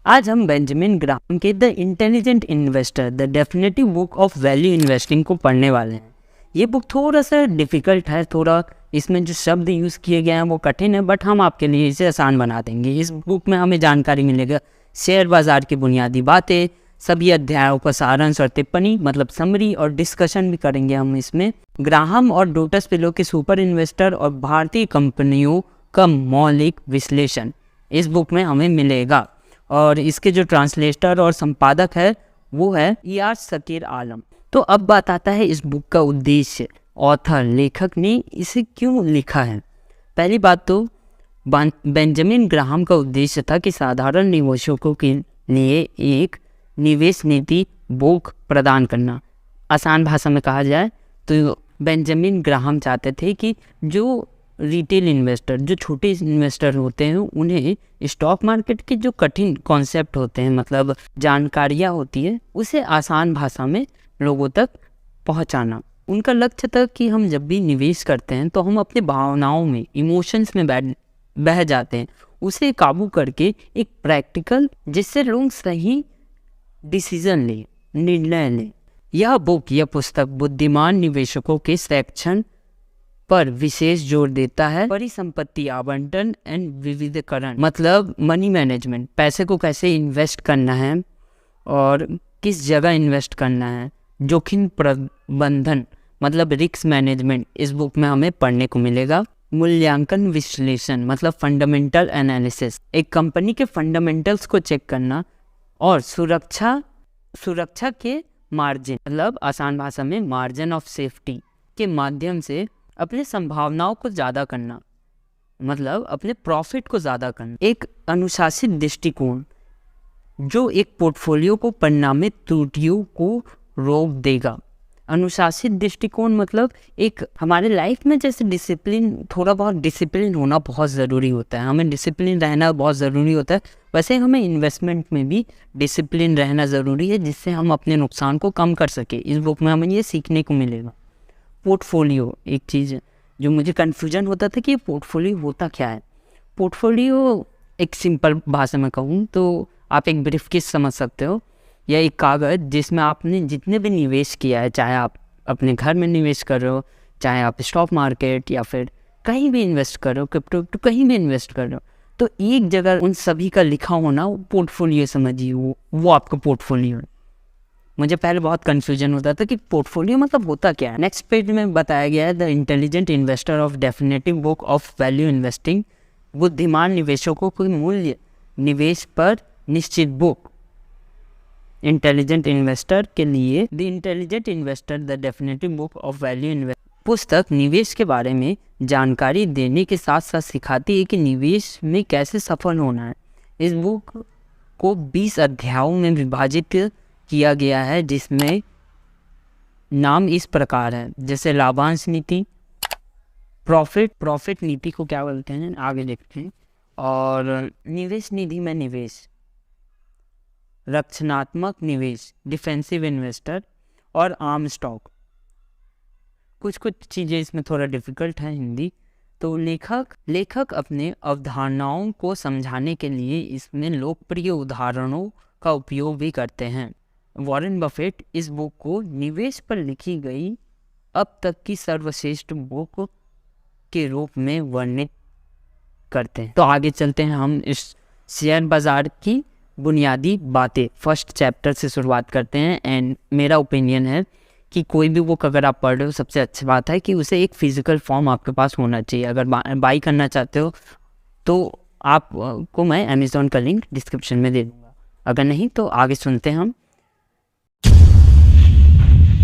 आज हम Benjamin Graham के the intelligent investor the definitive book of value investing को पढ़ने वाले हैं। ये बुक थोड़ा सा डिफ़िकल्ट है, थोड़ा इसमें जो शब्द यूज़ किए गए हैं वो कठिन है, बट हम आपके लिए इसे आसान बना देंगे। इस बुक में हमें जानकारी मिलेगा शेयर बाज़ार की बुनियादी बातें, सभी अध्यायों का सारांश और टिप्पणी मतलब समरी और डिस्कशन भी करेंगे हम इसमें। ग्राहम और डोटस पिलो के सुपर इन्वेस्टर और भारतीय कंपनियों का मौलिक विश्लेषण इस बुक में हमें मिलेगा। और इसके जो ट्रांसलेटर और संपादक है वो है ER शकीर आलम। तो अब बात आता है इस बुक का उद्देश्य, ऑथर लेखक ने इसे क्यों लिखा है। पहली बात तो बेंजामिन ग्राहम का उद्देश्य था कि साधारण निवेशकों के लिए एक निवेश नीति बुक प्रदान करना। आसान भाषा में कहा जाए तो बेंजामिन ग्राहम चाहते थे कि जो रिटेल इन्वेस्टर, जो छोटे इन्वेस्टर होते हैं, उन्हें स्टॉक मार्केट के जो कठिन कॉन्सेप्ट होते हैं मतलब जानकारियाँ होती है उसे आसान भाषा में लोगों तक पहुंचाना। उनका लक्ष्य था कि हम जब भी निवेश करते हैं तो हम अपने भावनाओं में, इमोशंस में बह जाते हैं, उसे काबू करके एक प्रैक्टिकल जिससे लोग सही डिसीजन लें, निर्णय लें। यह पुस्तक बुद्धिमान निवेशकों के संरक्षण पर विशेष जोर देता है। परिसंपत्ति आवंटन एंड विविधीकरण मतलब मनी मैनेजमेंट, पैसे को कैसे इन्वेस्ट करना है और किस जगह इन्वेस्ट करना है। जोखिम प्रबंधन मतलब रिस्क मैनेजमेंट इस बुक में हमें पढ़ने को मिलेगा। मूल्यांकन विश्लेषण मतलब फंडामेंटल एनालिसिस, एक कंपनी के फंडामेंटल्स को चेक करना। और सुरक्षा के मार्जिन मतलब आसान भाषा में मार्जिन ऑफ सेफ्टी के माध्यम से अपने संभावनाओं को ज़्यादा करना मतलब अपने प्रॉफिट को ज़्यादा करना। एक अनुशासित दृष्टिकोण जो एक पोर्टफोलियो को परिणामित त्रुटियों को रोक देगा। अनुशासित दृष्टिकोण मतलब एक हमारे लाइफ में जैसे डिसिप्लिन, थोड़ा बहुत डिसिप्लिन होना बहुत ज़रूरी होता है, हमें डिसिप्लिन रहना बहुत ज़रूरी होता है, वैसे हमें इन्वेस्टमेंट में भी डिसिप्लिन रहना ज़रूरी है जिससे हम अपने नुकसान को कम कर सके। इस बुक में हमें ये सीखने को मिलेगा। पोर्टफोलियो एक चीज़ है जो मुझे कन्फ्यूजन होता था कि पोर्टफोलियो होता क्या है। पोर्टफोलियो एक सिंपल भाषा में कहूँ तो आप एक ब्रीफकेस समझ सकते हो या एक कागज़ जिसमें आपने जितने भी निवेश किया है, चाहे आप अपने घर में निवेश कर रहे हो, चाहे आप स्टॉक मार्केट या फिर कहीं भी इन्वेस्ट कर रहे हो, क्रिप्टो तो कहीं भी इन्वेस्ट कर रहे हो, तो एक जगह उन सभी का लिखा होना वो पोर्टफोलियो समझिए, वो आपका पोर्टफोलियो है। मुझे पहले बहुत कन्फ्यूजन होता था कि पोर्टफोलियो मतलब होता क्या है। नेक्स्ट पेज में बताया गया है the intelligent investor of definitive book of value investing, बुद्धिमान निवेशकों को मूल्य निवेश पर निश्चित बुक। इंटेलिजेंट इन्वेस्टर के लिए the intelligent investor the definitive book of value investing पुस्तक निवेश के बारे में जानकारी देने के साथ साथ सिखाती है कि निवेश में कैसे सफल होना है। इस बुक को 20 अध्यायों में विभाजित किया गया है जिसमें नाम इस प्रकार है जैसे लाभांश नीति, प्रॉफिट नीति को क्या बोलते हैं आगे देखते हैं, और निवेश निधि में निवेश, रक्षणात्मक निवेश डिफेंसिव इन्वेस्टर, और आम स्टॉक। कुछ चीज़ें इसमें थोड़ा डिफ़िकल्ट है हिंदी, तो लेखक अपने अवधारणाओं को समझाने के लिए इसमें लोकप्रिय उदाहरणों का उपयोग भी करते हैं। वॉरेन बफेट इस बुक को निवेश पर लिखी गई अब तक की सर्वश्रेष्ठ बुक के रूप में वर्णित करते हैं। तो आगे चलते हैं, हम इस शेयर बाज़ार की बुनियादी बातें फर्स्ट चैप्टर से शुरुआत करते हैं। एंड मेरा ओपिनियन है कि कोई भी बुक अगर आप पढ़ रहे हो, सबसे अच्छी बात है कि उसे एक फ़िज़िकल फॉर्म आपके पास होना चाहिए। अगर बाई करना चाहते हो तो आपको मैं अमेज़ॉन का लिंक डिस्क्रिप्शन में दे दूँगा, अगर नहीं तो आगे सुनते हैं हम।